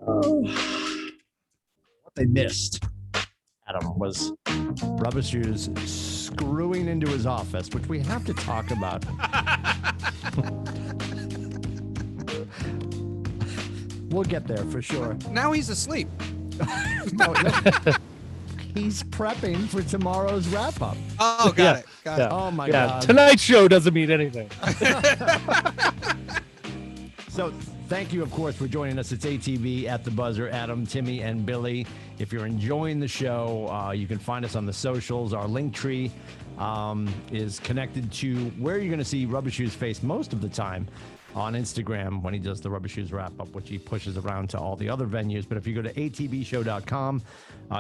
What they missed, Adam, was Rubber Shoes screwing into his office, which we have to talk about. We'll get there for sure. Now he's asleep. No. He's prepping for tomorrow's wrap-up. Oh, got it. Oh, my God. Tonight's show doesn't mean anything. So thank you, of course, for joining us. It's ATB at the Buzzer. Adam, Timmy, and Billy. If you're enjoying the show, you can find us on the socials. Our link tree is connected to where you're going to see Rubber Shoes' face most of the time on Instagram when he does the Rubber Shoes wrap-up, which he pushes around to all the other venues. But if you go to atbshow.com,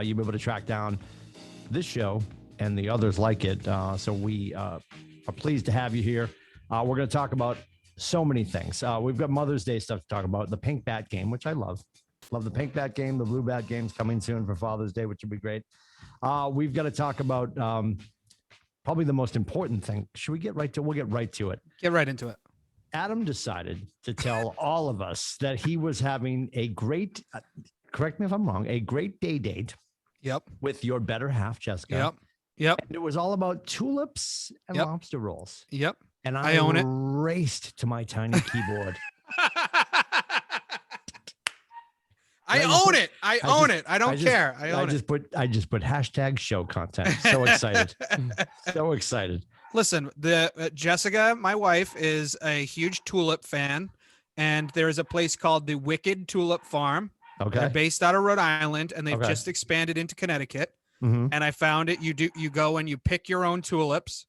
you'll be able to track down this show and the others like it. So we are pleased to have you here. We're going to talk about so many things. We've got Mother's Day stuff to talk about. The pink bat game, which I love. Love the pink bat game. The blue bat game's coming soon for Father's Day, which will be great. We've got to talk about probably the most important thing. Should we get right to it? We'll get right to it. Get right into it. Adam decided to tell all of us that he was having a great, correct me if I'm wrong, a great day date. Yep. With your better half, Jessica. Yep. And it was all about tulips and lobster rolls. Yep. And I own it. Raced to my tiny keyboard. I own it. I own it. I don't care. I just put hashtag show content. So excited. So excited. Listen, Jessica, my wife, is a huge tulip fan, and there is a place called the Wicked Tulip Farm. Okay. They're based out of Rhode Island, and they've just expanded into Connecticut. Mm-hmm. And I found it. You go and you pick your own tulips.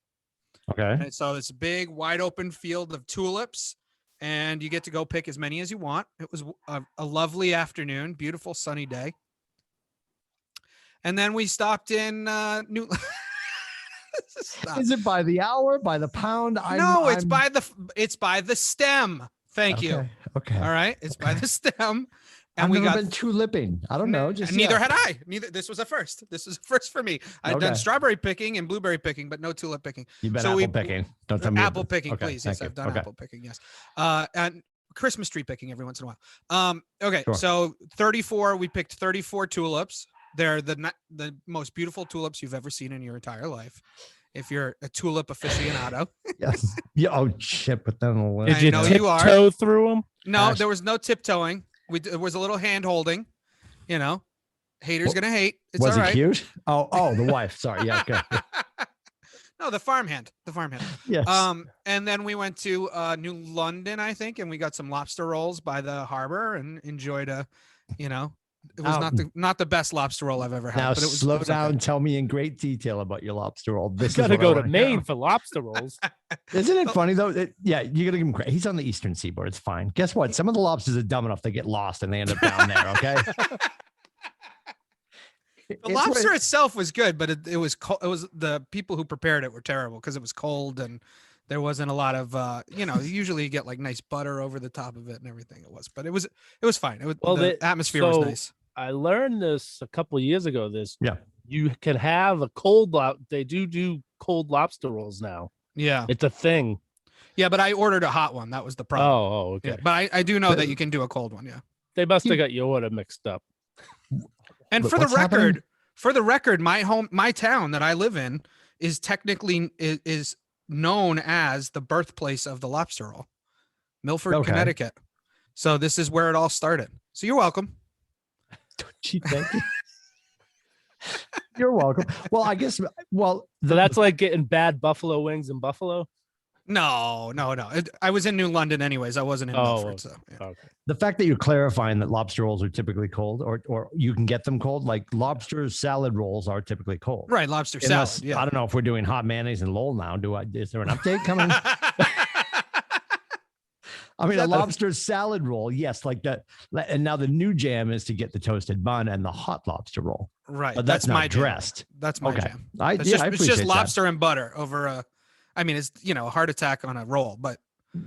Okay. And so it's a big, wide open field of tulips, and you get to go pick as many as you want. It was a lovely afternoon, beautiful sunny day. And then we stopped in New. Is it by the hour, by the pound? It's by the stem. Thank you. Okay. All right. It's by the stem. And I've never been tulipping. I don't know. Neither had I. This was a first. This was a first for me. I've done strawberry picking and blueberry picking, but no tulip picking. You've been apple picking. Don't tell me. Apple picking, please. Yes, I've done apple picking. Yes. And Christmas tree picking every once in a while. Okay. Sure. So 34. We picked 34 tulips. They're the most beautiful tulips you've ever seen in your entire life. If you're a tulip aficionado. Yes. Yeah. Oh shit! But then did you tiptoe through them? No, there was no tiptoeing. There was a little hand holding. You know, haters gonna hate. It's was all it right. cute? Oh, the wife. Sorry. Yeah. Okay. No, the farmhand. Yes. And then we went to New London, I think, and we got some lobster rolls by the harbor and enjoyed it was not the best lobster roll I've ever had. Now but it was, slow it was down. okay. Tell me in great detail about your lobster roll. This got to go to Maine for lobster rolls. Isn't it funny though? You gotta give him credit. He's on the eastern seaboard. It's fine. Guess what? Some of the lobsters are dumb enough they get lost and they end up down there. Okay. The lobster itself was good, but it was cold. It was the people who prepared it were terrible because it was cold and there wasn't a lot of usually you get like nice butter over the top of it and everything. But it was fine. The atmosphere was nice. I learned this a couple of years ago. You can have a cold they do cold lobster rolls now. Yeah, it's a thing. Yeah, but I ordered a hot one. That was the problem. Oh, okay. Yeah, but I do know that you can do a cold one. Yeah, they must have got your order mixed up. And for the record, my town that I live in is technically is known as the birthplace of the lobster roll, Milford, Connecticut. So this is where it all started. So you're welcome. Don't you think? You're welcome. Well, I guess. Well, so that's like getting bad buffalo wings in Buffalo. No. I was in New London anyways. I wasn't in Milford. So yeah. Okay. The fact that you're clarifying that lobster rolls are typically cold, or you can get them cold, like lobster salad rolls are typically cold. Right, lobster salad. Yeah. I don't know if we're doing hot mayonnaise and Lowell now. Is there an update coming? I mean, a lobster salad roll, yes, like that. And now the new jam is to get the toasted bun and the hot lobster roll. Right, but that's not my dressed. Jam. That's my jam. It's just lobster and butter over a. I mean, it's a heart attack on a roll, but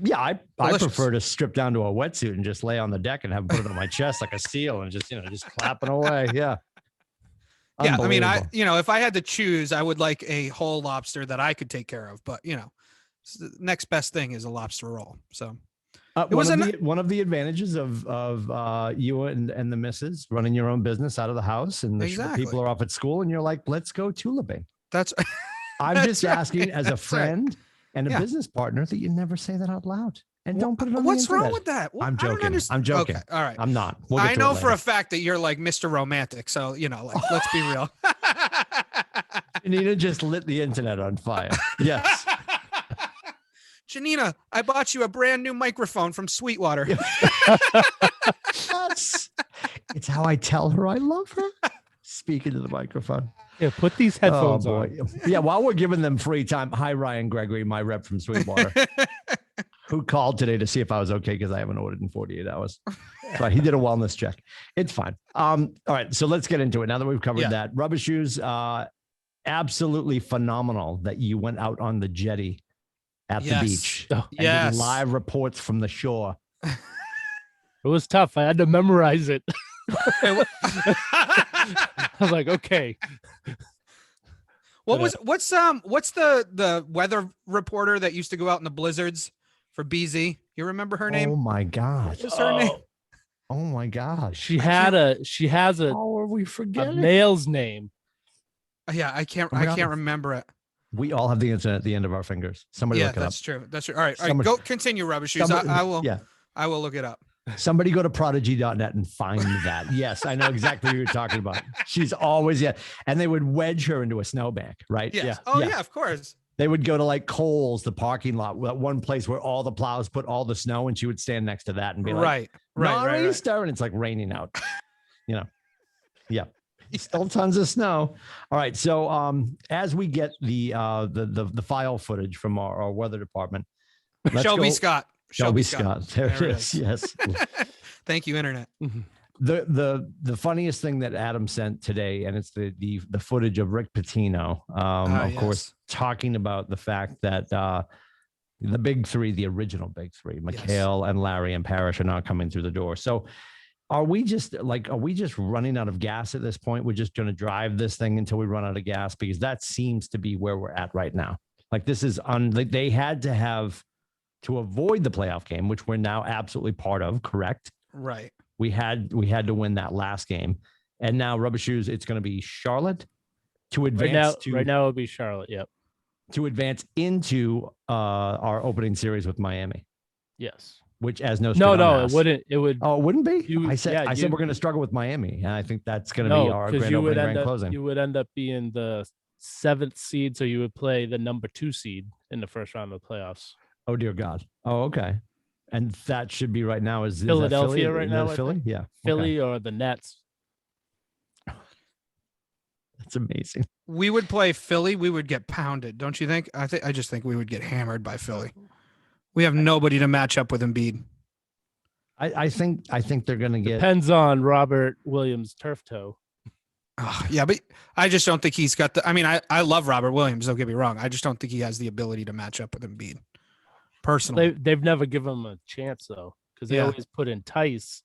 yeah, I prefer to strip down to a wetsuit and just lay on the deck and have put it on my chest like a seal and just clapping away. Yeah. Yeah, I mean, if I had to choose, I would like a whole lobster that I could take care of. But the next best thing is a lobster roll. So One of the advantages of you and the missus running your own business out of the house, and the people are off at school, and you're like, let's go tuliping. I'm just asking as a friend and a business partner that you never say that out loud. And don't put it on the internet. What's wrong with that? I'm joking. I'm joking. Okay. All right. I'm not. I know for a fact that you're like Mr. Romantic. So, let's be real. Janina just lit the internet on fire. Yes. Janina, I bought you a brand new microphone from Sweetwater. Yes. It's how I tell her I love her. Speaking to the microphone. Yeah, put these headphones on. Yeah, while we're giving them free time. Hi, Ryan Gregory, my rep from Sweetwater, who called today to see if I was okay because I haven't ordered in 48 hours. So he did a wellness check. It's fine. All right, so let's get into it. Now that we've covered that. Rubber shoes, absolutely phenomenal that you went out on the jetty at the beach. And did live reports from the shore. It was tough. I had to memorize it. I was like, okay. What's the weather reporter that used to go out in the blizzards for BZ? You remember her name? Oh my God. What's her name? Oh my gosh. She has a how are we forgetting? A male's name. Yeah, I can't remember it. We all have the internet at the end of our fingers. Somebody look it up. That's true. That's true. All right. Go continue, Rubber Shoes. I will look it up. Somebody go to prodigy.net and find that. Yes, I know exactly what you're talking about. She's always, and they would wedge her into a snowbank, right? Yes. Yeah. Oh, yeah, of course. They would go to like Kohl's, the parking lot, one place where all the plows put all the snow, and she would stand next to that and be like, right. And it's like raining out, Yeah. Still tons of snow. All right. So as we get the file footage from our weather department, Shelby Scott. There it is. Yes. Thank you, internet. The funniest thing that Adam sent today, and it's the footage of Rick Pitino, of course, talking about the fact that the big three, the original big three, McHale and Larry and Parrish, are not coming through the door. So are we just running out of gas at this point? We're just going to drive this thing until we run out of gas, because that seems to be where we're at right now. Like this is they had to have to avoid the playoff game, which we're now absolutely part of. Correct. Right. We had to win that last game, and now Rubber Shoes. It's going to be Charlotte to advance. Right now, it'll be Charlotte. Yep. To advance into our opening series with Miami. Yes. Which, as no, it wouldn't. It would. Oh, it wouldn't be. I said we're going to struggle with Miami, and I think that's going to be our grand opening, grand closing. You would end up being the 7th seed, so you would play the number 2 seed in the first round of the playoffs. Oh dear God. Oh, okay. And that should be right now is Philadelphia Philly? right now. Philly, yeah. Philly or the Nets. That's amazing. We would play Philly. We would get pounded, don't you think? I just think we would get hammered by Philly. We have nobody to match up with Embiid. I think they're going to get. Depends on Robert Williams' turf toe. Yeah, but I just don't think he's got the. I mean, I love Robert Williams. Don't get me wrong. I just don't think he has the ability to match up with Embiid. Personally, they've never given him a chance though, because they always put in Tice.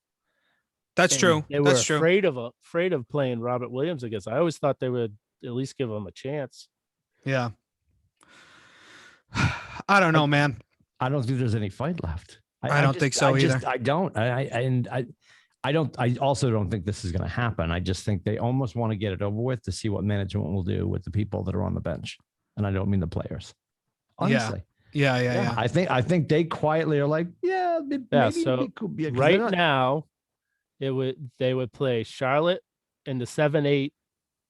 That's true. They were afraid of playing Robert Williams against. I always thought they would at least give him a chance. Yeah. I don't know, man. I don't think there's any fight left. I don't think so either. I don't. I also don't think this is going to happen. I just think they almost want to get it over with to see what management will do with the people that are on the bench, and I don't mean the players. Honestly. Yeah. I think they quietly are like, maybe so could be now, they would play Charlotte in the 7-8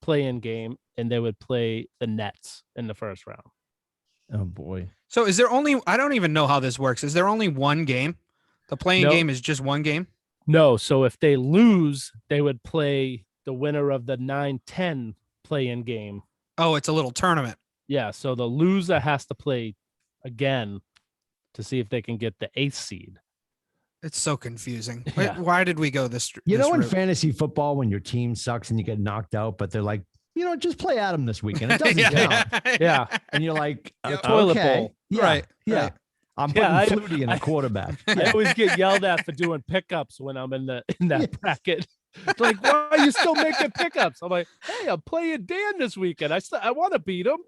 play-in game, and they would play the Nets in the first round. Oh boy. So is there only? I don't even know how this works. Is there only one game? The playing game is just one game? No. So if they lose, they would play the winner of the 9-10 play-in game. Oh, it's a little tournament. Yeah. So the loser has to play again to see if they can get the 8th seed. It's so confusing. Yeah. Why did we go this? In fantasy football, when your team sucks and you get knocked out, but they're like, just play Adam this weekend. It doesn't count. Yeah. And you're like, toilet bowl. Yeah. Right. Yeah. I'm putting Flutie in a quarterback. I always get yelled at for doing pickups when I'm in that bracket. It's like, why are you still making pickups? I'm like, hey, I'm playing Dan this weekend. I want to beat him.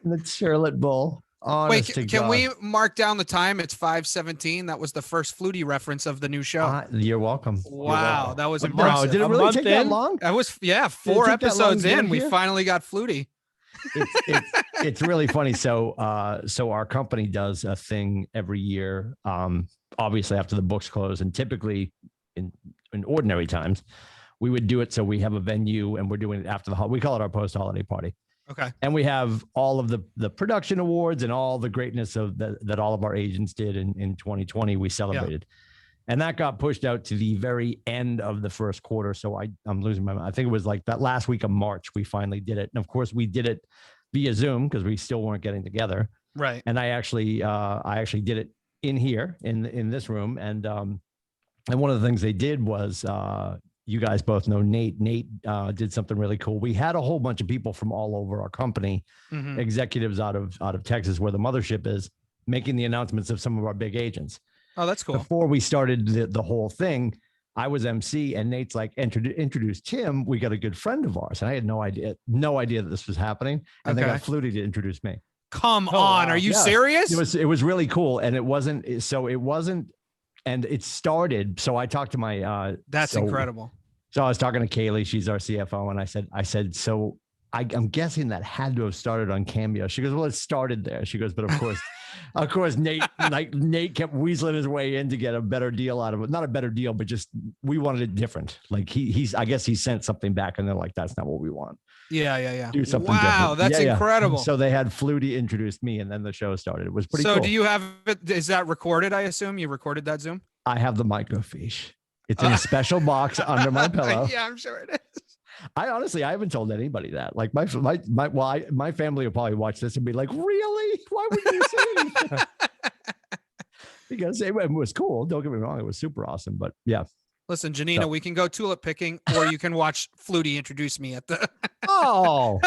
The Charlotte Bowl. Honest Wait, can we mark down the time? It's 5:17. That was the first Flutie reference of the new show. You're welcome. Wow, that was Wow, impressive. did it really take that long? That was 4 episodes in. We here? finally got Flutie. It's really funny. So our company does a thing every year. Obviously after the books close, and typically in ordinary times, we would do it. So we have a venue, and we're doing it after we call it our post-holiday party. Okay. And we have all of the production awards and all the greatness of that all of our agents did in 2020. We celebrated. Yeah. And that got pushed out to the very end of the first quarter. So I'm losing my mind. I think it was like that last week of March, we finally did it. And of course we did it via Zoom because we still weren't getting together. Right. And I actually did it in here in this room. And one of the things they did was, you guys both know Nate. Nate did something really cool. We had a whole bunch of people from all over our company, executives out of Texas, where the mothership is, making the announcements of some of our big agents. Oh, that's cool. Before we started the whole thing, I was MC, and Nate's like, introduced Tim. We got a good friend of ours, and I had no idea that this was happening. And they got Flutie to introduce me. Come on, wow. Are you serious? It was really cool, and it wasn't. And it started. So I talked to my. That's incredible. So I was talking to Kaylee, she's our CFO, and I said, so I'm guessing that had to have started on Cameo. She goes, well, it started there. She goes, but of course, Nate kept weaseling his way in to get a better deal out of it. Not a better deal, but just we wanted it different. Like I guess he sent something back, and they're like, that's not what we want. Yeah. Do something wow, different. That's incredible. So they had Flutie introduce me, and then the show started. It was pretty cool. So do you have it? Is that recorded? I assume you recorded that Zoom? I have the microfiche. It's in a special box under my pillow. Yeah, I'm sure it is. I haven't told anybody that. Like my family will probably watch this and be like, really? Why would you say anything? Because it was cool. Don't get me wrong. It was super awesome. But yeah. Listen, Janina, we can go tulip picking, or you can watch Flutie introduce me at the. Oh.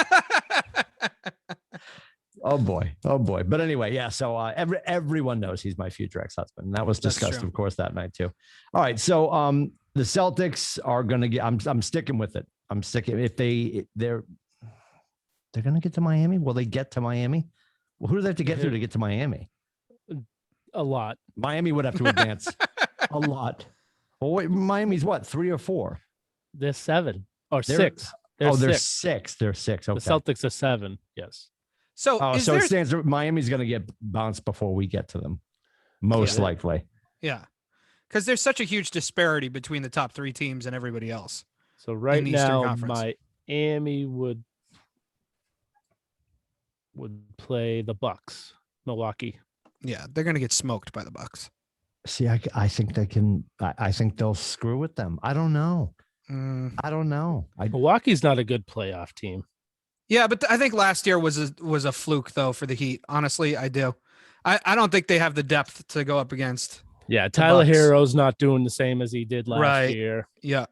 Oh boy. But anyway, yeah. So everyone knows he's my future ex-husband. And that was discussed, of course, that night too. All right. So the Celtics are gonna get. I'm sticking with it. I'm sticking. If they're gonna get to Miami, will they get to Miami? Well, who do they have to get through to get to Miami? A lot. Miami would have to advance a lot. Well, wait, Miami's what, 3 or 4? They're 7 or 6. They're 6. They're 6. Okay. The Celtics are 7. Yes. So, so it stands. Miami's going to get bounced before we get to them, most likely. Yeah, because there's such a huge disparity between the top 3 teams and everybody else. So right now, Miami would play the Bucks, Milwaukee. Yeah, they're going to get smoked by the Bucks. See, I think they can. I think they'll screw with them. I don't know. I don't know. Milwaukee's not a good playoff team. Yeah, but I think last year was a fluke though for the Heat. Honestly, I do. I don't think they have the depth to go up against. Yeah, Tyler Herro's not doing the same as he did last year. Yeah.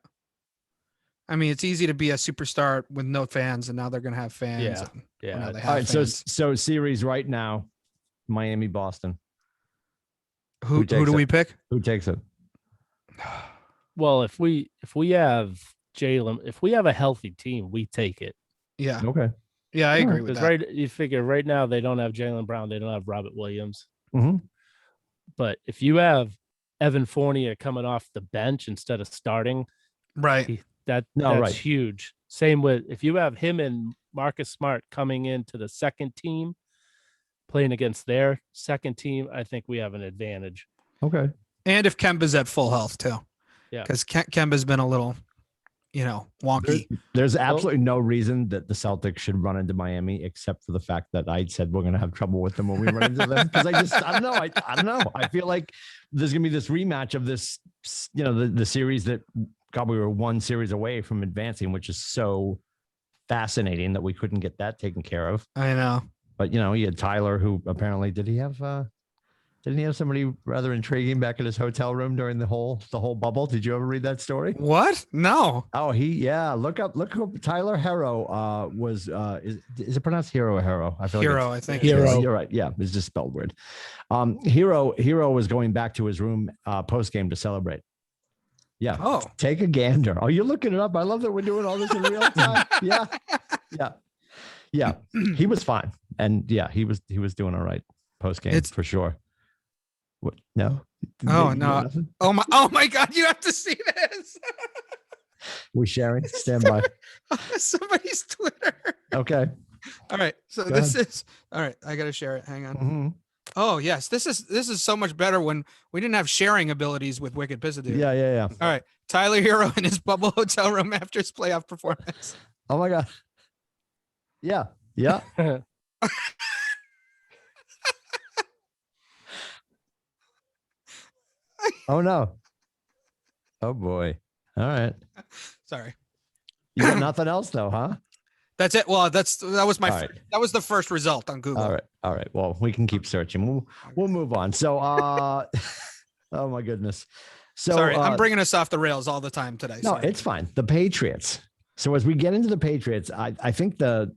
I mean, it's easy to be a superstar with no fans, and now they're going to have fans. Yeah. All right. Fans. So series right now, Miami, Boston. Who do we pick? Who takes it? Well, if we have Jalen, if we have a healthy team, we take it. Yeah. Okay. Yeah, I agree with that. Right, you figure right now they don't have Jaylen Brown, they don't have Robert Williams. Mm-hmm. But if you have Evan Fournier coming off the bench instead of starting, right, that's huge. Same with if you have him and Marcus Smart coming into the second team, playing against their second team, I think we have an advantage. Okay. And if Kemba's at full health too. Yeah. Because Kemba's been a little, wonky. There's absolutely no reason that the Celtics should run into Miami, except for the fact that I said we're going to have trouble with them when we run into them. Because I don't know. I don't know. I feel like there's going to be this rematch of this, the series that, God, we were one series away from advancing, which is so fascinating that we couldn't get that taken care of. I know. But, he had Tyler, who apparently, didn't he have somebody rather intriguing back in his hotel room during the whole bubble? Did you ever read that story? What? No. Oh, look up Tyler Herro was, is it pronounced Hero or Hero? I feel Hero, I think. Hero. You're right. Yeah. It's just spelled weird. Hero was going back to his room post-game to celebrate. Yeah. Oh, take a gander. Oh, you're looking it up. I love that we're doing all this in real time. Yeah. Yeah, he was fine, and yeah, he was doing all right post game for sure. What? No. Oh no! Oh my God! You have to see this. We're sharing. Stand by. Somebody's Twitter. Okay. All right. So this is all right. I gotta share it. Hang on. Mm-hmm. Oh yes, this is so much better when we didn't have sharing abilities with Wicked Pizza Dude. Yeah. All right. Tyler Hero in his bubble hotel room after his playoff performance. Oh my God. Yeah. Oh no. Oh boy. All right. Sorry. You got nothing else though, huh? That's it. Well, that was my that was the first result on Google. All right. Well, we can keep searching. We'll move on. So oh my goodness. So sorry, I'm bringing us off the rails all the time today. No, it's fine. The Patriots. So as we get into the Patriots, I think I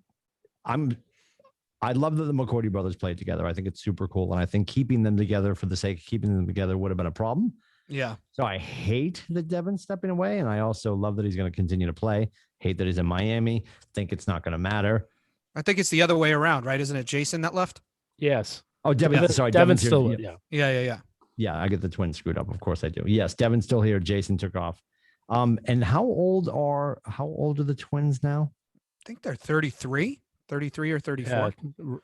love that the McCourty brothers played together. I think it's super cool. And I think keeping them together for the sake of keeping them together would have been a problem. Yeah. So I hate that Devin's stepping away. And I also love that he's going to continue to play. Hate that he's in Miami. Think it's not going to matter. I think it's the other way around, right? Isn't it Jason that left? Yes. Oh, Devin. Sorry. Devin's still. Yeah. Yeah. I get the twins screwed up. Of course I do. Yes. Devin's still here. Jason took off. And how old are the twins now? I think they're 33 or 34. Yeah,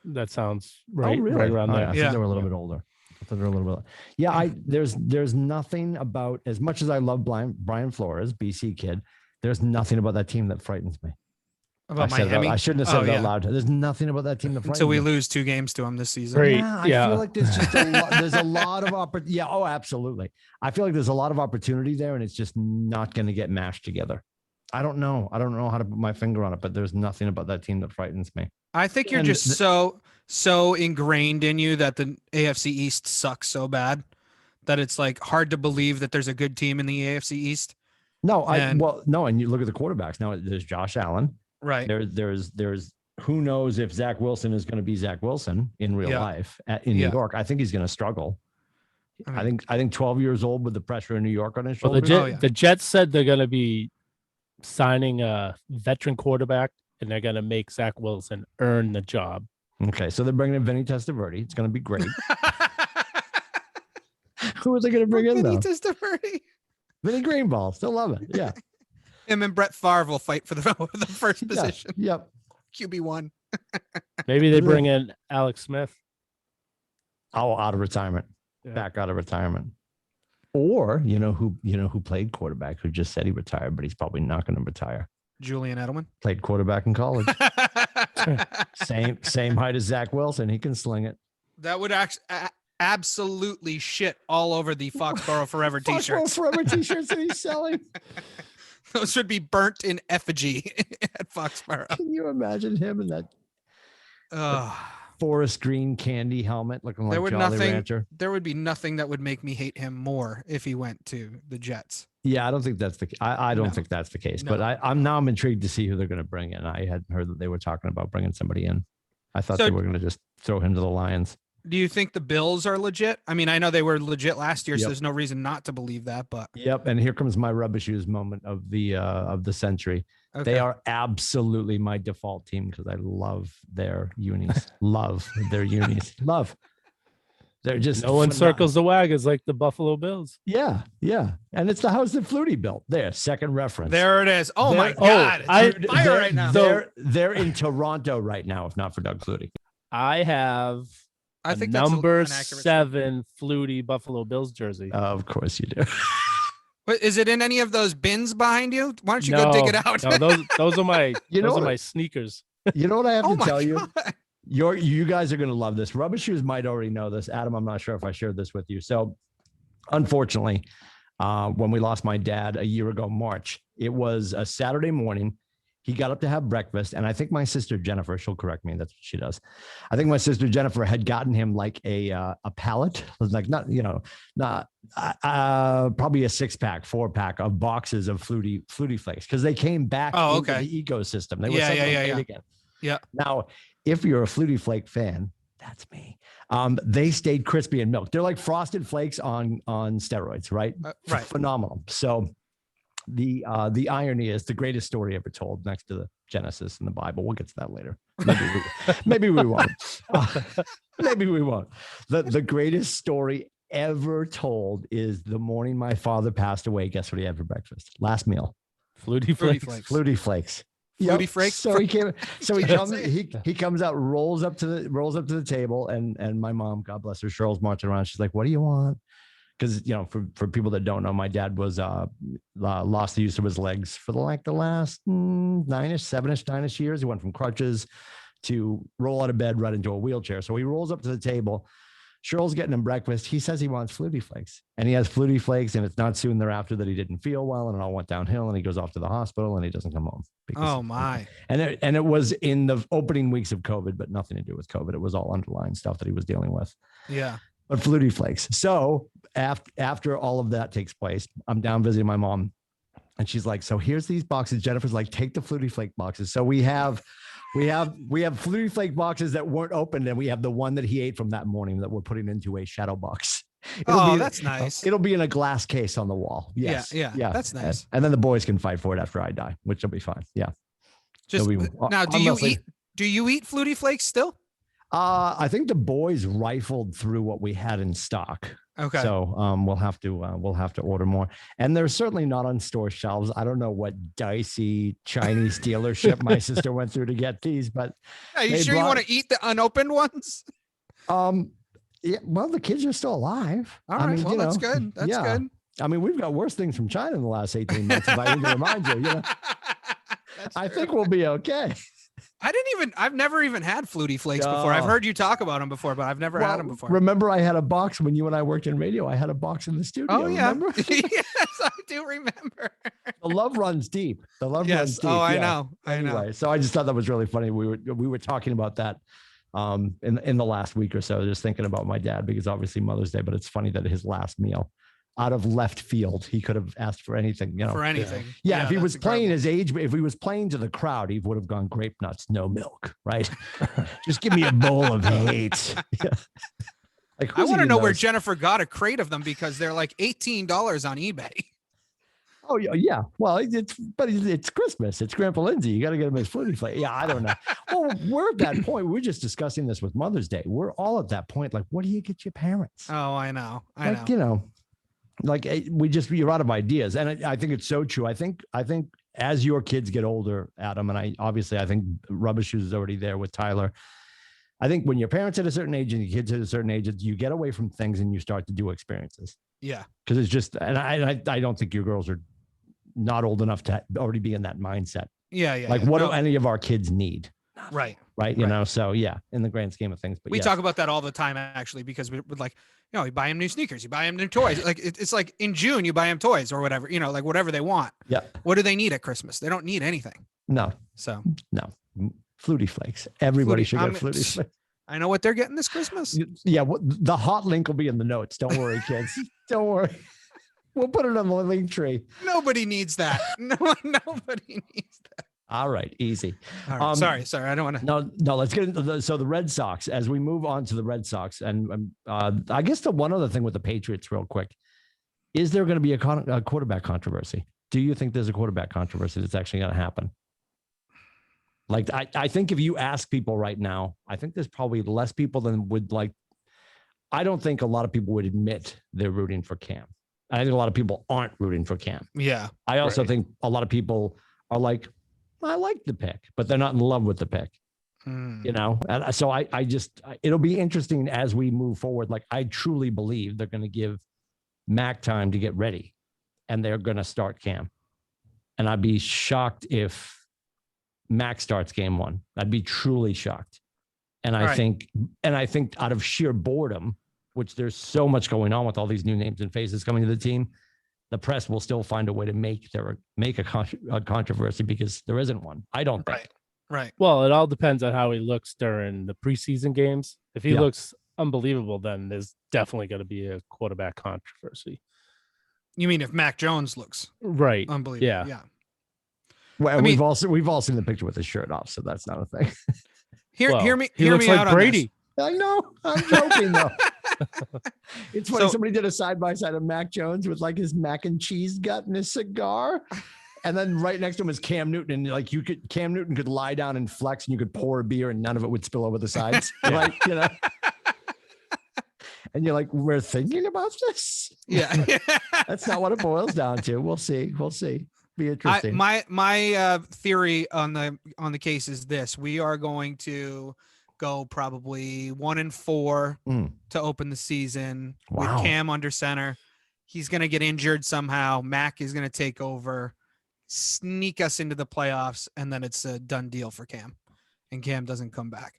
that sounds right. Oh, really? Right around there. I think they were a little bit older. I thought they were a little bit. Yeah. There's nothing about, as much as I love Brian Flores, BC kid, there's nothing about that team that frightens me. About Miami? I shouldn't have said that loud. There's nothing about that team that frightens until we me. lose 2 games to them this season. Great. I feel like there's just there's a lot of opportunity. Yeah. Oh, absolutely. I feel like there's a lot of opportunity there, and it's just not going to get mashed together. I don't know how to put my finger on it, but there's nothing about that team that frightens me. I think you're just so ingrained in you that the AFC East sucks so bad that it's like hard to believe that there's a good team in the AFC East. No, and you look at the quarterbacks now. There's Josh Allen, right? There's who knows if Zach Wilson is going to be Zach Wilson in real life in New York. I think he's going to struggle. I think 12 years old with the pressure in New York on his shoulders. Well, the Jets said they're going to be signing a veteran quarterback, and they're going to make Zach Wilson earn the job. Okay, so they're bringing in Vinny Testaverde. It's going to be great. Who are they going to bring in, though? Vinny Testaverde. Vinny Greenball. Still love it. Yeah. Him and Brett Favre will fight for the first position. Yep. QB1. Maybe they bring in Alex Smith. Oh, out of retirement. Yeah. Back out of retirement. Or, you know who played quarterback, who just said he retired, but he's probably not going to retire. Julian Edelman. Played quarterback in college. Same height as Zach Wilson. He can sling it. That would absolutely shit all over the Foxborough Forever t-shirts. Foxborough Forever t-shirts that he's selling. Those should be burnt in effigy at Foxborough. Can you imagine him in that forest green candy helmet looking like Jolly Rancher? There would be nothing that would make me hate him more if he went to the Jets. Yeah, I don't think that's I don't think that's the case. No. But I'm intrigued to see who they're going to bring in. I hadn't heard that they were talking about bringing somebody in. I thought they were going to just throw him to the Lions. Do you think the Bills are legit? I mean, I know they were legit last year, so there's no reason not to believe that. But and here comes my rubbish shoes moment of the century. Okay. They are absolutely my default team because I love their unis. Love their unis. Love. They're just no one circles the wagons like the Buffalo Bills. Yeah, and it's the house that Flutie built. There, second reference. There it is. Oh my God, it's fire right now. They're in Toronto right now, if not for Doug Flutie. I have. I think number 7 Flutie Buffalo Bills jersey. Of course you do. But is it in any of those bins behind you? Why don't you go dig it out? No, those are my my sneakers. You know what I have to tell you? You guys are going to love this. Rubbish Shoes might already know this. Adam, I'm not sure if I shared this with you. So unfortunately, when we lost my dad a year ago, March, it was a Saturday morning. He got up to have breakfast, and I think my sister Jennifer, she'll correct me, that's what she does. I think my sister Jennifer had gotten him like a pallet, like probably a 6-pack, 4-pack of boxes of Flutie Flakes because they came back into the ecosystem. They were again. Yeah. Now, if you're a Flutie Flake fan, that's me. They stayed crispy and milk. They're like Frosted Flakes on steroids, right? Right. Phenomenal. So. The irony is the greatest story ever told next to the Genesis in the Bible. We'll get to that later. Maybe we won't. Maybe we won't. The greatest story ever told is the morning my father passed away. Guess what he had for breakfast? Last meal. Flutie Flakes. Flutie Flakes. Flutie Flakes. So he comes out, rolls up to the table, and my mom, God bless her, Cheryl's marching around. She's like, "What do you want?" Because for people that don't know, my dad was lost the use of his legs for the last 9ish years. He went from crutches to roll out of bed right into a wheelchair. So he rolls up to the table. Cheryl's getting him breakfast. He says he wants Flutie Flakes, and he has Flutie Flakes, and it's not soon thereafter that he didn't feel well, and it all went downhill, and he goes off to the hospital, and he doesn't come home. Oh my! And it was in the opening weeks of COVID, but nothing to do with COVID. It was all underlying stuff that he was dealing with. Yeah. But Flutie Flakes. So after all of that takes place, I'm down visiting my mom, and she's like, "So here's these boxes." Jennifer's like, "Take the Flutie Flake boxes." So we have Flutie Flake boxes that weren't opened, and we have the one that he ate from that morning that we're putting into a shadow box. That's nice. It'll be in a glass case on the wall. Yes. Yeah. That's nice. And then the boys can fight for it after I die, which will be fine. Yeah. Now, do you eat Flutie Flakes still? I think the boys rifled through what we had in stock. Okay. So we'll have to order more. And they're certainly not on store shelves. I don't know what dicey Chinese dealership my sister went through to get these, but are you sure you want to eat the unopened ones? Yeah, well, the kids are still alive. All right. Well, that's good. That's good. I mean, we've got worse things from China in the last 18 months, if I need to remind you. I think we'll be okay. I've never even had Flutie Flakes before. I've heard you talk about them before, but I've never had them before. Remember, I had a box when you and I worked in radio. I had a box in the studio. Oh, yeah. Remember? Yes, I do remember. The love runs deep. Runs deep. Oh, I yeah. know. Anyway, so I just thought that was really funny. We were talking about that in the last week or so, just thinking about my dad, because obviously Mother's Day, but it's funny that his last meal, out of left field, he could have asked for anything, for anything. Yeah, if he was playing his age, if he was playing to the crowd, he would have gone grape nuts, no milk, right? Just give me a bowl of hate. Yeah. Like, I want to know where Jennifer got a crate of them, because they're like $18 on eBay. Oh yeah. Well, it's Christmas. It's Grandpa Lindsay. You got to get him his Flutie Flake. Yeah, I don't know. Well, we're at that point. We're just discussing this with Mother's Day. We're all at that point. Like, what do you get your parents? Oh, I know. You're out of ideas. And I think it's so true. I think as your kids get older, Adam, and I think Rubber Shoes is already there with Tyler. I think when your parents at a certain age and your kids at a certain age, you get away from things and you start to do experiences. Yeah. Because it's just, and I don't think your girls are not old enough to already be in that mindset. Yeah. Like, what do any of our kids need? Right. You know, so yeah, in the grand scheme of things. But we talk about that all the time, actually, because we're like, you buy them new sneakers, you buy them new toys. Like it's like in June, you buy them toys or whatever, like whatever they want. Yeah. What do they need at Christmas? They don't need anything. No. So no. Flutie Flakes. Everybody should get Flutie Flakes. I know what they're getting this Christmas. Yeah. The hot link will be in the notes. Don't worry, kids. Don't worry. We'll put it on the link tree. Nobody needs that. Nobody needs that. All right, easy. All right, sorry, I don't want to. No. Let's get into the Red Sox. As we move on to the Red Sox, and I guess the one other thing with the Patriots, real quick, is there going to be a quarterback controversy? Do you think there's a quarterback controversy that's actually going to happen? Like, I think if you ask people right now, I think there's probably less people than would like. I don't think a lot of people would admit they're rooting for Cam. I think a lot of people aren't rooting for Cam. Yeah. I also think a lot of people are like, I like the pick, but they're not in love with the pick. And so I just, it'll be interesting as we move forward. Like, I truly believe they're going to give Mac time to get ready, and they're going to start Cam. And I'd be shocked if Mac starts game one. I'd be truly shocked. And I think out of sheer boredom, which there's so much going on with all these new names and faces coming to the team, the press will still find a way to make a controversy, because there isn't one. I don't think. Right. Well, it all depends on how he looks during the preseason games. If he looks unbelievable, then there's definitely going to be a quarterback controversy. You mean if Mac Jones looks unbelievable? Yeah. Well, we've all seen the picture with his shirt off, so that's not a thing. Hear me like out Brady. I know. I'm joking though. It's funny. Somebody did a side by side of Mac Jones with like his mac and cheese gut and his cigar. And then right next to him is Cam Newton, and like Cam Newton could lie down and flex, and you could pour a beer, and none of it would spill over the sides. Like, you know. And you're like, we're thinking about this. Yeah. That's not what it boils down to. We'll see. Be interesting. My theory on the case is this: we are going to go probably 1-4 to open the season with Cam under center. He's going to get injured somehow. Mac is going to take over, sneak us into the playoffs, and then it's a done deal for Cam. And Cam doesn't come back.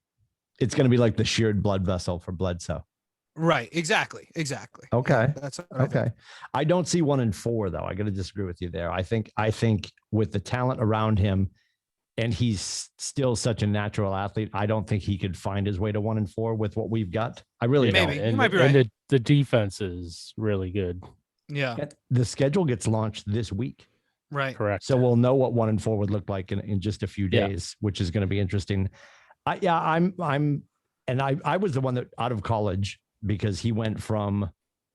It's going to be like the sheared blood vessel for Bledsoe. Right. Exactly. Okay. Yeah, that's okay. I don't see 1-4 though. I got to disagree with you there. I think with the talent around him, and he's still such a natural athlete, I don't think he could find his way to 1-4 with what we've got. I really don't. You might be right. And the defense is really good. Yeah. The schedule gets launched this week. Right. Correct. So we'll know what 1-4 would look like in just a few days, which is going to be interesting. I was the one that out of college, because he went from,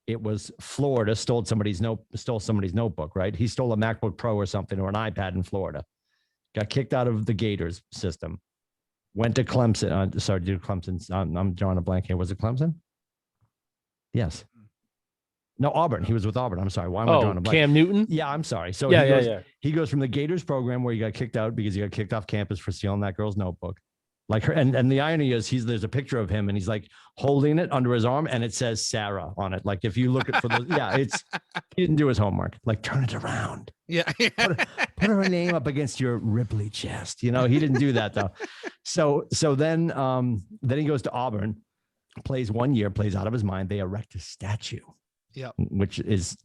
it was Florida stole somebody's notebook, right? He stole a MacBook Pro or something, or an iPad in Florida. Got kicked out of the Gators system. Went to Clemson. Clemson. I'm drawing a blank here. Was it Clemson? Yes. No, Auburn. He was with Auburn. I'm sorry. Why am I drawing a blank? Cam Newton? Yeah, I'm sorry. So he goes from the Gators program, where he got kicked out because he got kicked off campus for stealing that girl's notebook. Like her, and the irony is there's a picture of him, and he's like holding it under his arm, and it says Sarah on it. Like if you look at he didn't do his homework. Like, turn it around. Yeah. Put her name up against your Ripley chest. You know, he didn't do that though. So then he goes to Auburn, plays 1 year, plays out of his mind. They erect a statue. Yeah. Which is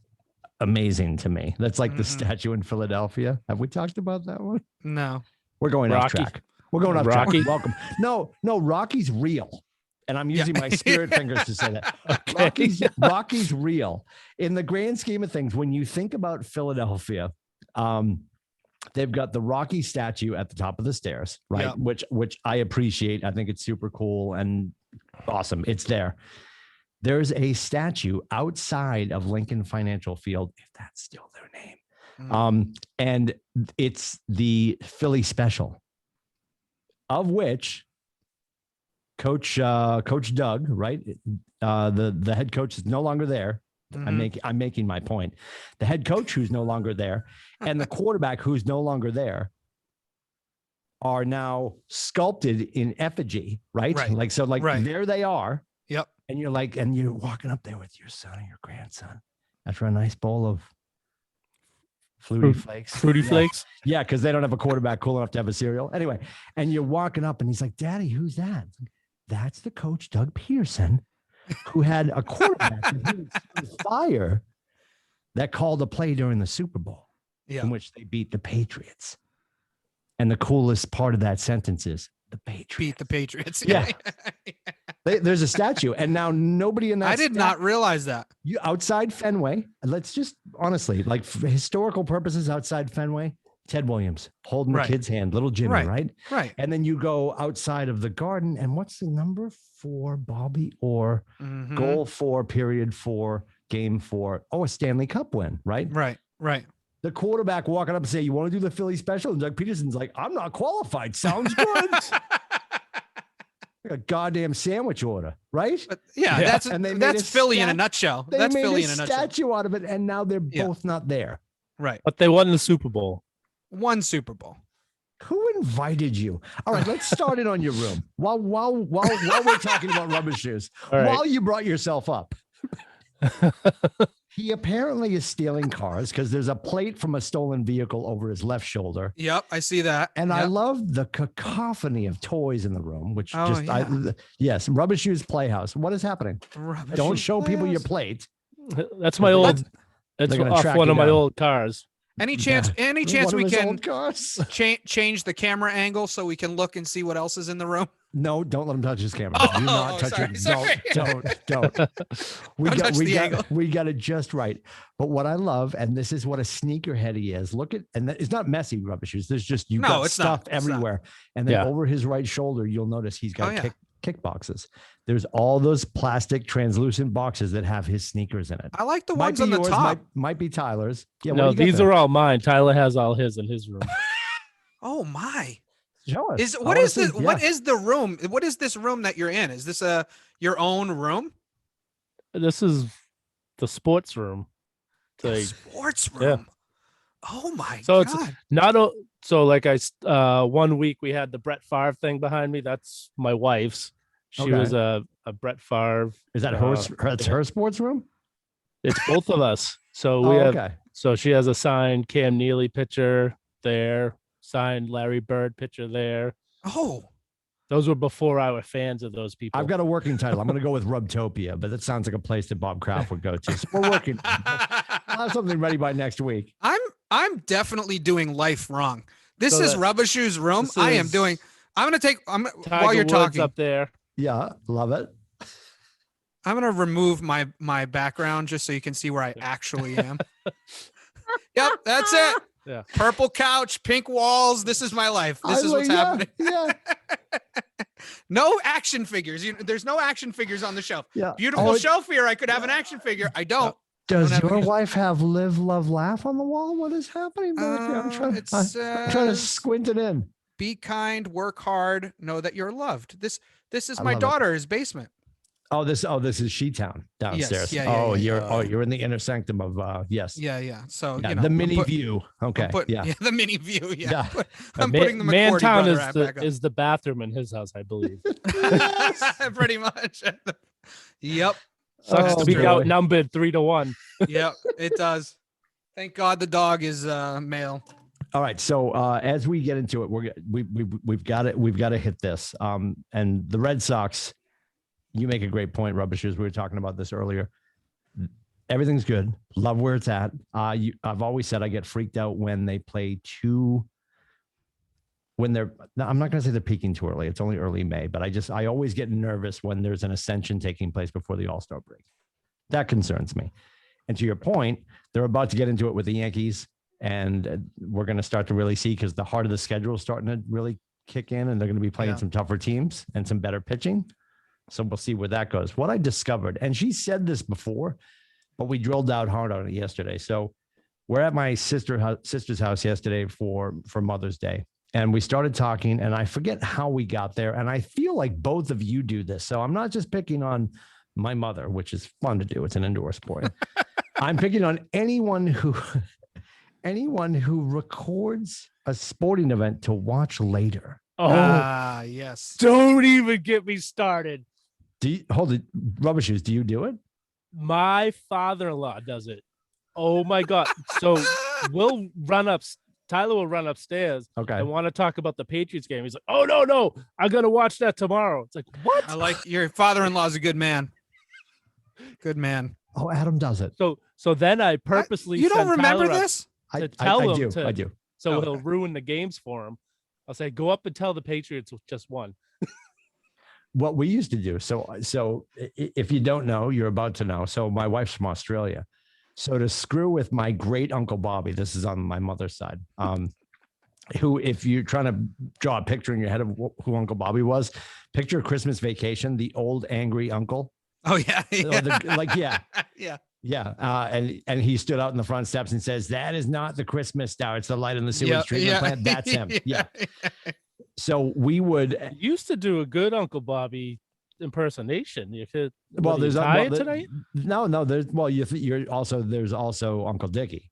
amazing to me. That's like the statue in Philadelphia. Have we talked about that one? No. We're going off track. We're going off track. Rocky. Welcome. No, Rocky's real. And I'm using my spirit fingers to say that. Okay. Rocky's real. In the grand scheme of things, when you think about Philadelphia, they've got the Rocky statue at the top of the stairs, right? Yeah. Which I appreciate. I think it's super cool and awesome. It's there. There's a statue outside of Lincoln Financial Field, if that's still their name. And it's the Philly Special, of which Coach Doug, right? The head coach is no longer there. I'm making my point. The head coach, who's no longer there, and the quarterback, who's no longer there, are now sculpted in effigy, right? There they are. Yep. And you're walking up there with your son or your grandson after a nice bowl of Fruity Flakes. Yeah, because they don't have a quarterback cool enough to have a cereal. Anyway, and you're walking up, and he's like, "Daddy, who's that?" That's the coach, Doug Peterson, who had a quarterback that was fire that called a play during the Super Bowl in which they beat the Patriots. And the coolest part of that sentence is the Patriots. Beat the Patriots. Yeah. There's a statue, and now nobody in that. I did not realize that. You outside Fenway. Let's just honestly, like, for historical purposes, outside Fenway, Ted Williams holding the kid's hand, little Jimmy, right? Right. And then you go outside of the Garden, and what's the number 4? Bobby Orr, goal 4, period 4, game 4. Oh, a Stanley Cup win, right? Right. The quarterback walking up and say, "You want to do the Philly Special?" And Doug Peterson's like, "I'm not qualified." Sounds good. Like a goddamn sandwich order, right? But that's Philly in a nutshell. That's Philly in a nutshell. Statue out of it, and now they're both not there. Right. But they won the Super Bowl. One Super Bowl. Who invited you? All right, let's start it on your room. While we're talking about rubber shoes, while you brought yourself up. He apparently is stealing cars because there's a plate from a stolen vehicle over his left shoulder. Yep, I see that. And I love the cacophony of toys in the room, which yes, Rubber Shoes Playhouse. What is happening? Don't show people your plate. That's my old. That's off one of my old cars. Any chance we can change the camera angle so we can look and see what else is in the room? No, don't let him touch his camera. Do not touch it. Don't. We got it just right. But what I love, and this is what a sneakerhead he is. Look at, and it's not messy Rubber Shoes. There's just got stuff everywhere. And then over his right shoulder, you'll notice he's got kick boxes. There's all those plastic translucent boxes that have his sneakers in it. I like the ones on the top. Might be Tyler's. Yeah. No, these are all mine. Tyler has all his in his room. Oh my. Show us. What is the room? What is this room that you're in? Is this your own room? This is the sports room. The sports room. Yeah. Oh my God. So it's not so like 1 week we had the Brett Favre thing behind me. That's my wife's. She was a Brett Favre. Is that her sports room? It's both of us. So we have so she has a signed Cam Neely picture there, signed Larry Bird picture there. Oh. Those were before I were fans of those people. I've got a working title. I'm going to go with Rubtopia, but that sounds like a place that Bob Kraft would go to. So we're working. I'll have something ready by next week. I'm definitely doing life wrong. This is Rubbershoe's room. I'm going to take. While you're talking up there. Yeah, love it. I'm going to remove my background just so you can see where I actually am. Yep, that's it. Yeah. Purple couch, pink walls. This is my life. This is what's happening. Yeah. No action figures. There's no action figures on the shelf. Yeah. Beautiful shelf here. I could have an action figure. I don't. Does your wife have live, love, laugh on the wall? What is happening back here? I'm trying to squint it in. Be kind, work hard, know that you're loved. This is my daughter's basement. Oh, this is She-Town downstairs. Yes. You're in the inner sanctum of yes. Yeah. So the mini view. Okay. The mini view. Yeah. I'm putting the Man-Town is the bathroom in his house, I believe. Pretty much. Yep. Sucks to be outnumbered 3-1. Yep, it does. Thank God the dog is male. All right, so as we get into it, we've got to hit this. And the Red Sox, you make a great point, Rubbishers. We were talking about this earlier. Everything's good. Love where it's at. I've always said I get freaked out when they play I'm not going to say they're peaking too early. It's only early May, but I always get nervous when there's an ascension taking place before the All-Star break. That concerns me. And to your point, they're about to get into it with the Yankees, and we're going to start to really see, because the heart of the schedule is starting to really kick in, and they're going to be playing some tougher teams and some better pitching. So we'll see where that goes. What I discovered, and she said this before, but we drilled out hard on it yesterday. So we're at my sister's house yesterday for Mother's Day. And we started talking, and I forget how we got there. And I feel like both of you do this. So I'm not just picking on my mother, which is fun to do. It's an indoor sport. I'm picking on anyone who records a sporting event to watch later. Oh, yes. Don't even get me started. Hold it. Rubbishes, do you do it? My father-in-law does it. Oh my God. So Tyler will run upstairs and want to talk about the Patriots game. He's like, oh, no, I'm going to watch that tomorrow. It's like, what? I like your father-in-law is a good man. Good man. Oh, Adam does it. So then I purposely you don't remember Tyler this? To tell him I do. So he'll ruin the games for him. I'll say, go up and tell the Patriots just won. What we used to do. So if you don't know, you're about to know. So my wife's from Australia. So to screw with my great uncle Bobby, this is on my mother's side, who, if you're trying to draw a picture in your head of who Uncle Bobby was, picture Christmas Vacation, the old angry uncle. Oh yeah. And he stood out in the front steps and says, "That is not the Christmas star. It's the light in the sewage treatment plant. That's him." Yeah. So we used to do a good Uncle Bobby impersonation. You could tonight. No. There's also Uncle Dickie.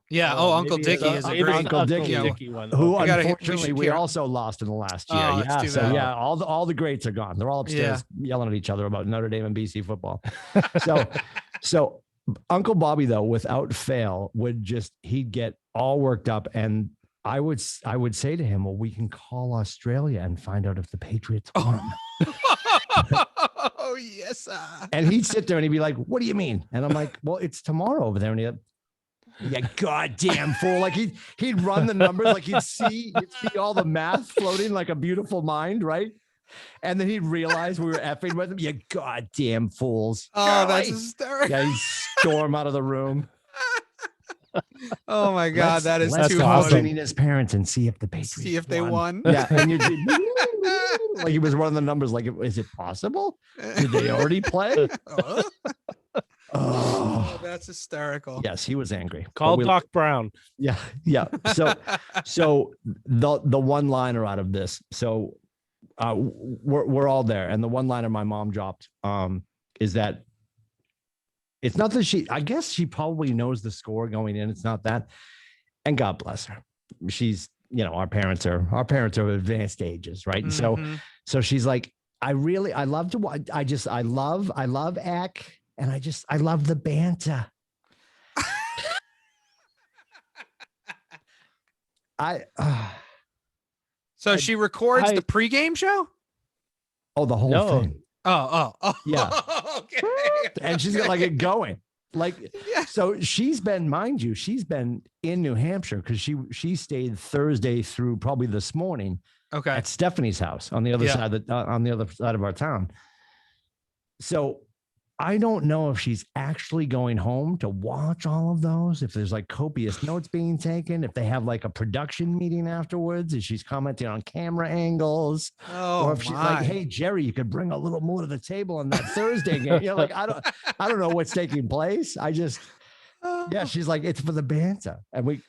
Yeah. Uncle Dickie is a great Uncle Dickie one. Who unfortunately we also lost in the last year. All the greats are gone. They're all upstairs yelling at each other about Notre Dame and BC football. So Uncle Bobby, though, without fail, he'd get all worked up, and I would say to him, well, we can call Australia and find out if the Patriots won. Oh, yes. And he'd sit there and he'd be like, what do you mean? And I'm like, well, it's tomorrow over there. And he'd, yeah, goddamn fool. Like he'd run the numbers, like you'd see all the math floating like a beautiful mind, right? And then he'd realize we were effing with him. You goddamn fools. Oh, that's hysterical. Yeah, he'd storm out of the room. Oh my God, let's call his parents and see if the Patriots won. Yeah, and Like he was one of the numbers. Like, is it possible? Did they already play? Oh, that's hysterical. Yes, he was angry. Call Doc Brown. Yeah. So the one liner out of this. So we're all there, and the one liner my mom dropped is that it's not that I guess she probably knows the score going in. It's not that, and God bless her. She's, our parents are advanced ages, right? Mm-hmm. And so she's like, I love to watch. I love Eck. And I love the banter. So she records the pregame show? Oh, the whole thing. Oh. Yeah. Okay. And she's got like it going. So she's been in New Hampshire because she stayed Thursday through probably this morning. Okay. At Stephanie's house on the other side of our town. So I don't know if she's actually going home to watch all of those, if there's like copious notes being taken, if they have like a production meeting afterwards, if she's commenting on camera angles, or if she's like, hey, Jerry, you could bring a little more to the table on that Thursday game. Like, I don't know what's taking place. She's like, it's for the banter. And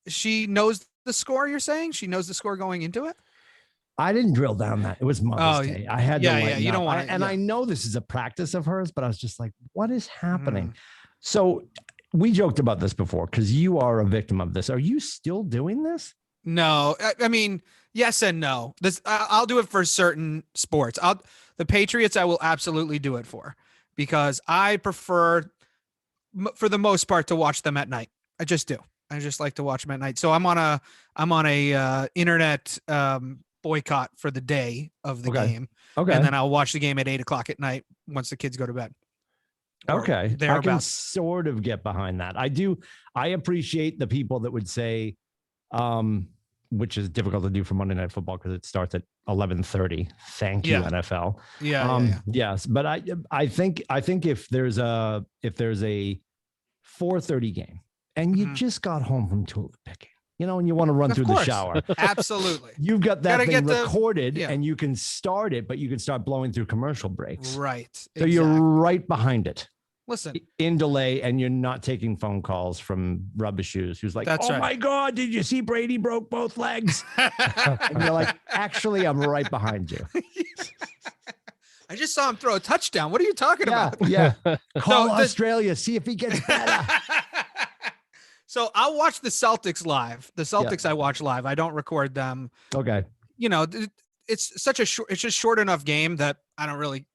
she knows the score, you're saying? She knows the score going into it? I didn't drill down that. It was Mother's Day. I had to you don't want I know this is a practice of hers, but I was just like, what is happening? So we joked about this before because you are a victim of this. Are you still doing this? No, I mean, yes and no. I'll do it for certain sports. The Patriots, I will absolutely do it for, because I prefer, for the most part, to watch them at night. I just do. I just like to watch them at night. So I'm on a internet boycott for the day of the game. Okay. And then I'll watch the game at 8:00 at night once the kids go to bed. Okay. I can sort of get behind that. I do. I appreciate the people that would say, which is difficult to do for Monday Night Football because it starts at 11:30. Thank you, NFL. Yes. But I think if there's a 4:30 game and you just got home from tulip picking, and you want to run through the shower. Absolutely. You've got that thing recorded and you can start it, but you can start blowing through commercial breaks. Right. So you're right behind it. Listen. In delay, and you're not taking phone calls from Rubber Shoes, who's like, my God, did you see Brady broke both legs? And you're like, actually, I'm right behind you. I just saw him throw a touchdown. What are you talking about? Yeah. Call Australia, see if he gets better. So I'll watch the Celtics live. The Celtics I watch live. I don't record them. Okay. It's such it's just short enough game that I don't really,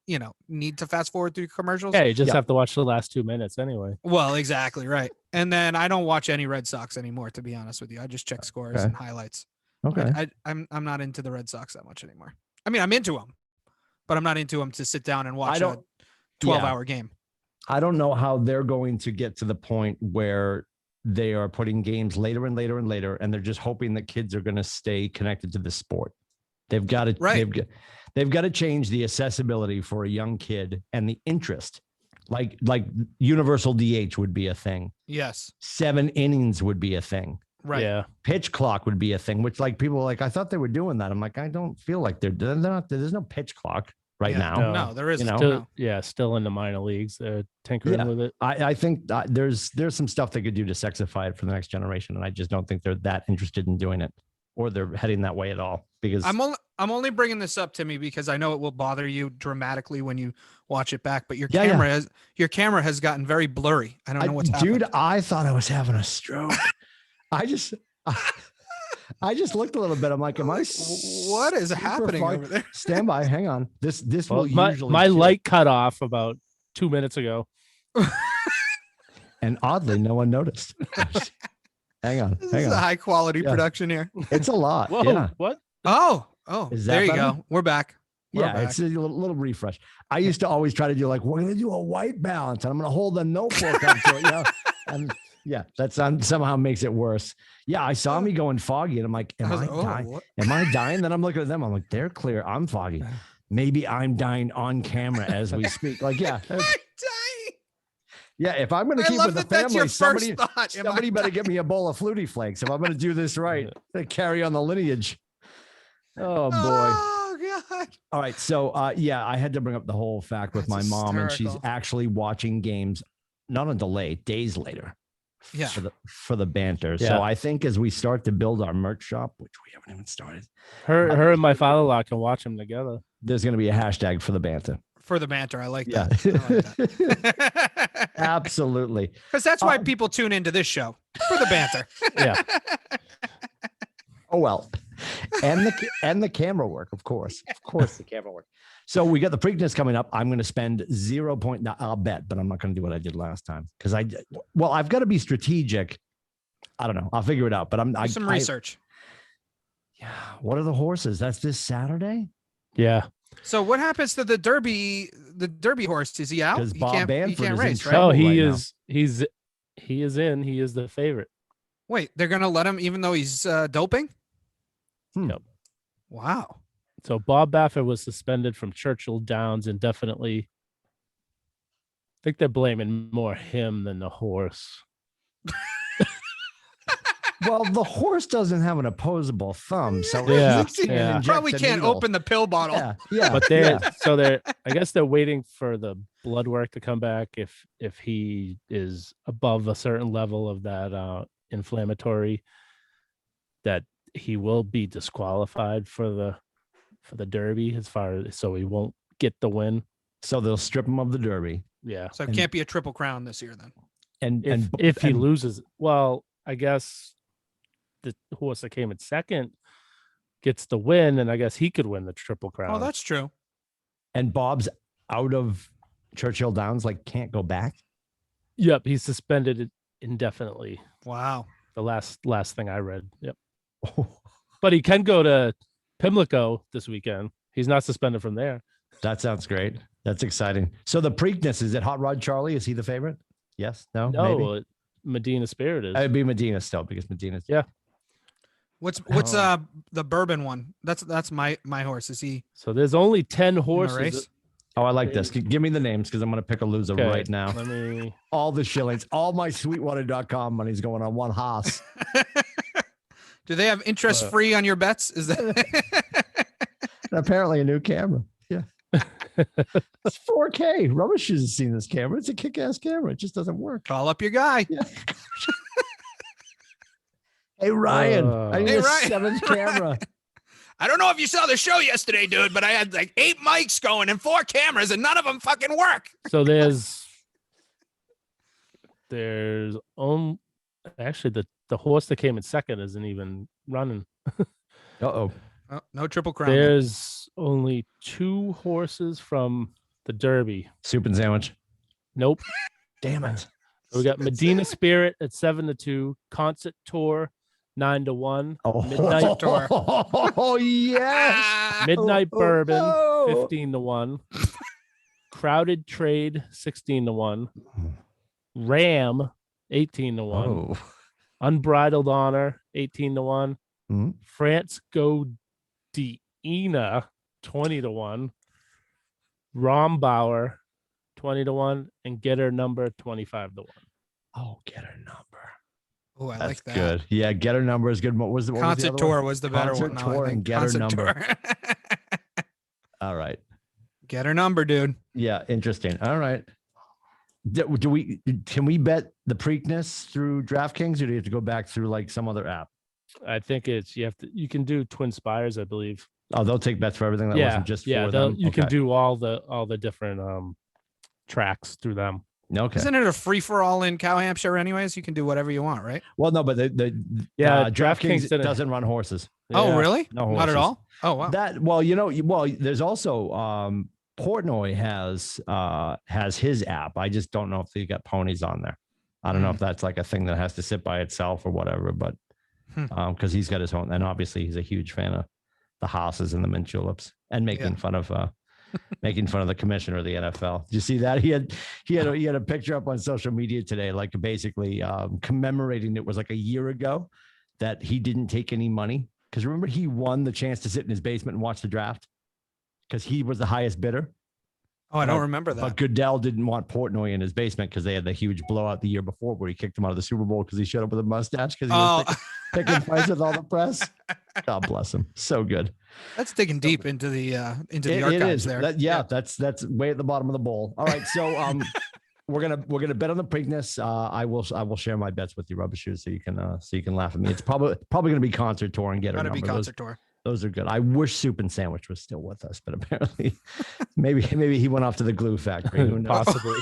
need to fast forward through commercials. Yeah, you just have to watch the last 2 minutes anyway. Well, exactly right. And then I don't watch any Red Sox anymore, to be honest with you. I just check scores and highlights. Okay. I'm not into the Red Sox that much anymore. I mean, I'm into them, but I'm not into them to sit down and watch a 12-hour game. I don't know how they're going to get to the point where they are putting games later and later and later, and they're just hoping that kids are going to stay connected to the sport. They've got to, they've got to change the accessibility for a young kid and the interest. Like universal DH would be a thing. Yes. 7 innings would be a thing. Right. Yeah. Pitch clock would be a thing, which people are like, I thought they were doing that. I'm like, I don't feel like they're not. There's no pitch clock now. No, there isn't. Still in the minor leagues. Tinkering with it. I think there's some stuff they could do to sexify it for the next generation, and I just don't think they're that interested in doing it, or they're heading that way at all. Because I'm only bringing this up, Timmy, because I know it will bother you dramatically when you watch it back. But your camera has gotten very blurry. I don't know what's happening. Dude, I thought I was having a stroke. I just looked a little bit. I'm like, what is happening over there? Stand by. Hang on. This will usually. My light cut off about 2 minutes ago. And oddly, no one noticed. Hang on. This is a high quality production here. It's a lot. Whoa, yeah. What? Oh, there you go. We're back. It's a little refresh. I used to always try to do we're going to do a white balance, and I'm going to hold the notebook up to it. And that somehow makes it worse. Yeah, I saw me going foggy, and I'm like, am I dying? What? Am I dying? Then I'm looking at them. I'm like, they're clear. I'm foggy. Maybe I'm dying on camera as we speak. I'm dying. Yeah, if I'm going to keep with the family, somebody better get me a bowl of Flutie Flakes if I'm going to do this right. To carry on the lineage. Oh boy. Oh God. All right. So yeah, I had to bring up the whole fact with my mom, and she's actually watching games not on delay, days later. Yeah. For the banter. Yeah. So I think as we start to build our merch shop, which we haven't even started, her and my father-in-law can watch them together. There's going to be a hashtag for the banter. For the banter, I like that. I like that. Absolutely. Because that's why people tune into this show, for the banter. Yeah. Oh well, and the camera work, of course, the camera work. So we got the Preakness coming up. I'm going to spend 0. I'll bet, but I'm not going to do what I did last time because I've got to be strategic. I don't know. I'll figure it out. But Do some research. Yeah. What are the horses? That's this Saturday. Yeah. So what happens to the Derby? The Derby horse, is he out? Because He Bob can't Bamford race, is right? Oh, he right is. He is in. He is the favorite. Wait, they're gonna let him even though he's doping? Yep. Wow. So Bob Baffert was suspended from Churchill Downs indefinitely. I think they're blaming more him than the horse. Well, the horse doesn't have an opposable thumb, so Yeah, he can inject probably the can't needle. open the pill bottle. Yeah. But I guess they're waiting for the blood work to come back if he is above a certain level of that inflammatory, that he will be disqualified for the Derby so he won't get the win. So they'll strip him of the Derby. Yeah. So it can't be a Triple Crown this year then. And If he loses, well, I guess the horse that came in second gets the win, and I guess he could win the Triple Crown. Oh, that's true. And Bob's out of Churchill Downs, like can't go back. Yep, he's suspended indefinitely. Wow. The last thing I read. Yep. But he can go to Pimlico this weekend. He's not suspended from there. That sounds great. That's exciting. So the Preakness, is it Hot Rod Charlie? Is he the favorite? Yes. No. Maybe? Medina Spirit is. It'd be Medina still because Medina's. Yeah. What's the bourbon one? That's my horse. Is he? So there's only 10 in a horses. race? Oh, I like this. Give me the names because I'm going to pick a loser Okay, right now. Let me. All the shillings, all my Sweetwater.com money's going on one horse. Do they have interest free on your bets? Is that And apparently a new camera. Yeah. It's 4K. Rubbish has seen this camera. It's a kick-ass camera. It just doesn't work. call up your guy? Yeah. Hey, Ryan. I need Hey, a Ryan. seventh camera. I don't know if you saw the show yesterday, dude, but I had like 8 mics going and 4 cameras, and none of them fucking work. So there's actually the horse that came in second isn't even running. Uh-oh. Oh, no Triple Crown. There's only 2 horses from the Derby. Soup and sandwich. Nope. Damn it. So we got Medina Spirit at 7-2, Concert Tour 9-1, Oh, Midnight Tour. Oh, yes. Midnight Oh, Bourbon no. 15-1, Crowded Trade 16-1, Ram 18-1, Oh. Unbridled Honor 18-1, Mhm. France Go Diana 20-1, Rombauer 20-1, and Get Her Number 25-1. Oh, get her number. Oh, I That's like that. good. Yeah, get her number is good. What was the Concert other Tour one? was the better Concert one. Tour and Get Her Number. Tour. All right. Get her number, dude. Yeah, interesting. All right. Can we bet the Preakness through DraftKings, or do you have to go back through like some other app? I think you can do Twin Spires, I believe. Oh, they'll take bets for everything that wasn't just for them. You can do all the different tracks through them. Okay. Isn't it a free for all in Cow Hampshire anyways? You can do whatever you want, right? Well, no, but DraftKings DraftKings doesn't run horses. Oh, Yeah. really? No Not at horses. all? Oh, wow. There's also Portnoy has his app. I just don't know if they got ponies on there. I don't know if that's like a thing that has to sit by itself or whatever, but because he's got his own, and obviously he's a huge fan of the Haas's and the mint juleps and making fun of the commissioner of the NFL. Did you see that? He had a picture up on social media today, like basically commemorating it was like a year ago that he didn't take any money. Because remember, he won the chance to sit in his basement and watch the draft because he was the highest bidder. Oh, I don't remember that. But Goodell didn't want Portnoy in his basement because they had the huge blowout the year before where he kicked him out of the Super Bowl because he showed up with a mustache because he was picking fights with all the press. God bless him. So good. That's digging deep into the archives it is. there. That's way at the bottom of the bowl. All right, so we're gonna bet on the Preakness. I will share my bets with you, Rubber Shoes, so you can laugh at me. It's probably gonna be Concert Tour and get a number. Gotta be Concert Tour. Those are good. I wish Soup and Sandwich was still with us, but apparently, maybe he went off to the glue factory. Who knows? Possibly.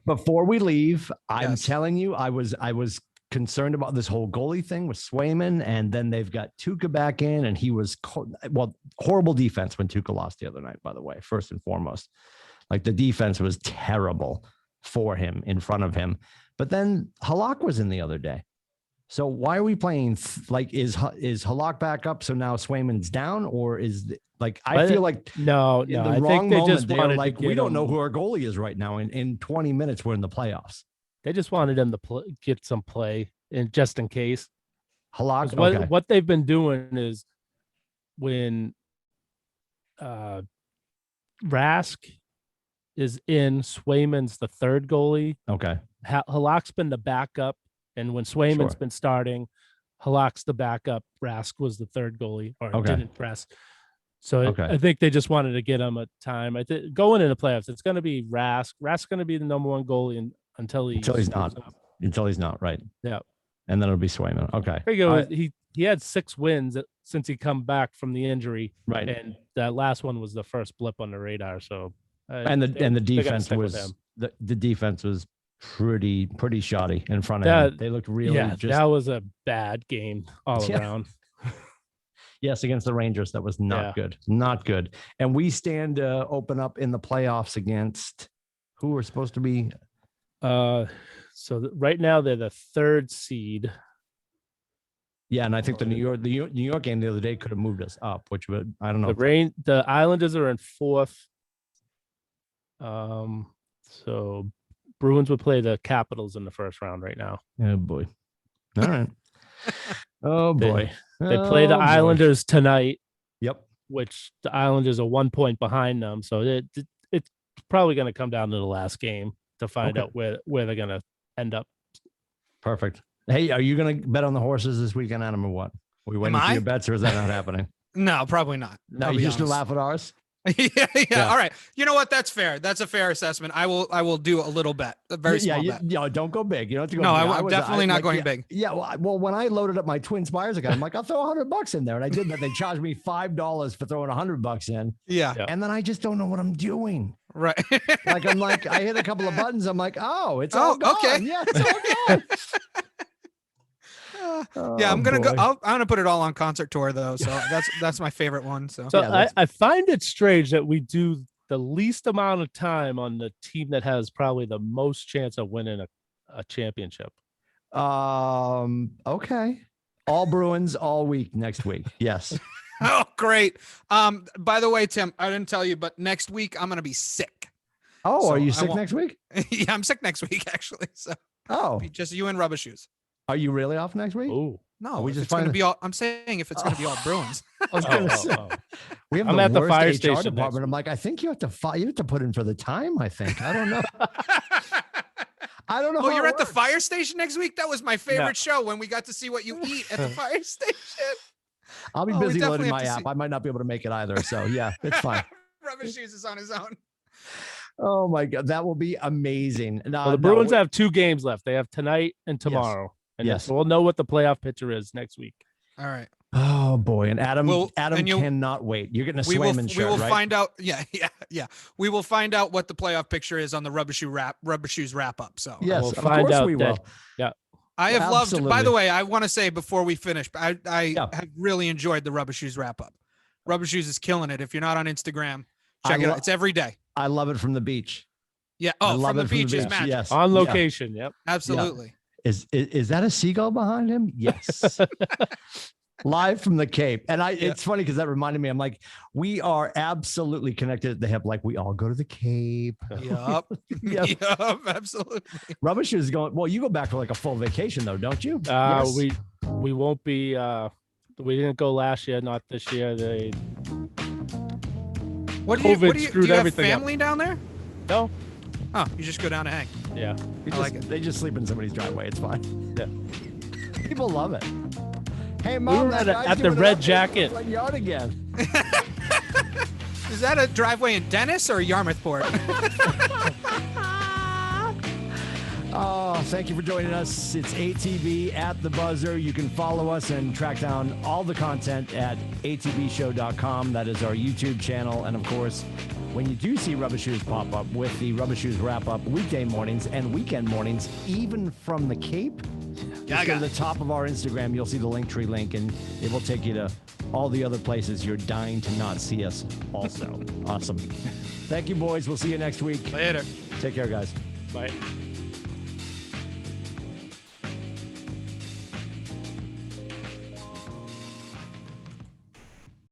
Before we leave, I'm telling you, I was concerned about this whole goalie thing with Swayman, and then they've got Tuukka back in, and he was horrible defense when Tuukka lost the other night. By the way, first and foremost, like the defense was terrible for him in front of him. But then Halak was in the other day. So why are we playing? Like, is Halak back up? So now Swayman's down, or is I feel like no. I think they just wanted like we don't know who our goalie is right now. In 20 minutes, we're in the playoffs. They just wanted him to get some play, and just in case. Halak. What they've been doing is when Rask is in, Swayman's the third goalie. Okay. Halak's been the backup. And when Swayman's been starting, Halak's the backup. Rask was the third goalie, or didn't press. So I think they just wanted to get him a time. I think going into playoffs, it's going to be Rask. Rask's going to be the number one goalie until he's not. Until he's not, right? Yeah. And then it'll be Swayman. Okay. He had 6 wins since he come back from the injury. Right. And that last one was the first blip on the radar. So and the defense was the defense was pretty shoddy in front of him. They looked really that was a bad game all around. Yes, against the Rangers, that was not good. And we stand to open up in the playoffs against who we're supposed to be. Right now they're the 3rd seed. Yeah, and I think the New York game the other day could have moved us up, which would, I don't know. The Islanders are in 4th. So Bruins would play the Capitals in the first round right now. Oh boy! All right. Oh boy! They play the Islanders tonight. Yep. Which the Islanders are 1 point behind them, so it's probably going to come down to the last game to find out where they're going to end up. Perfect. Hey, are you going to bet on the horses this weekend, Adam, or what? Are we waiting for your bets, or is that not happening? No, probably not. No, you just gonna laugh at ours. Yeah. All right. You know what? That's fair. That's a fair assessment. I will do a little bet, a very small bet. Yeah, don't go big. You don't have to go. No, big. I'm definitely not going big. Yeah. Well, when I loaded up my Twin Spires account, I'm like, I'll throw $100 in there, and I did that. They charged me $5 for throwing $100 in. Yeah. And then I just don't know what I'm doing. Right. I hit a couple of buttons. I'm like, it's all gone. Okay. Yeah, it's all gone. I'm gonna go. I'm gonna put it all on Concert Tour though, so that's my favorite one. So I find it strange that we do the least amount of time on the team that has probably the most chance of winning a championship. Okay. All Bruins all week next week. Yes. Oh, great. By the way, Tim, I didn't tell you, but next week I'm gonna be sick. Oh, so are you sick next week? Yeah, I'm sick next week actually. So just you and Rubber Shoes. Are you really off next week? Oh no, we just going to be all. I'm saying if it's going to be all Bruins. I was going to say we have the fire HR station department. I'm like, I think you have to put in for the time. I think I don't know. I don't know. Oh, you're at the fire station next week? That was my favorite show when we got to see what you eat at the fire station. I'll be busy loading my app. I might not be able to make it either. So yeah, it's fine. Rubber Shoes is on his own. Oh my God, that will be amazing. No, the Bruins have 2 games left. They have tonight and tomorrow. Yes. And so we'll know what the playoff picture is next week. All right. Oh boy, and Adam cannot wait. You're getting a Swayman shirt, we will right? find out. Yeah. We will find out what the playoff picture is on the Rubber Shoes wrap up. So yes, we'll find out. We will. Yeah. I have loved. By the way, I want to say before we finish, I have really enjoyed the Rubber Shoes wrap up. Rubber Shoes is killing it. If you're not on Instagram, check it out. It's every day. I love it from the beach. Yeah. Oh, from the beach is magic. Yes. On location. Yep. Absolutely. Yeah. Is that a seagull behind him? Yes. Live from the Cape. And it's funny because that reminded me, I'm like, we are absolutely connected. They have we all go to the Cape. Yep. Yep, absolutely. Rubber Shoes is going, well, you go back for a full vacation though, don't you? Yes. We won't be, we didn't go last year, not this year. What do you screwed have everything up. family down there? No. Oh, you just go down to hang. Yeah. They just sleep in somebody's driveway. It's fine. Yeah. People love it. Hey, We Mom, were that guy's at the doing Red it Jacket. front yard again. Is that a driveway in Dennis or Yarmouthport? Oh, thank you for joining us. It's ATB at the buzzer. You can follow us and track down all the content at atbshow.com. That is our YouTube channel. And of course, when you do see Rubber Shoes pop up with the Rubber Shoes wrap up weekday mornings and weekend mornings, even from the Cape, just go to the top of our Instagram. You'll see the Linktree link, and it will take you to all the other places you're dying to not see us also. Awesome. Thank you, boys. We'll see you next week. Later. Take care, guys. Bye.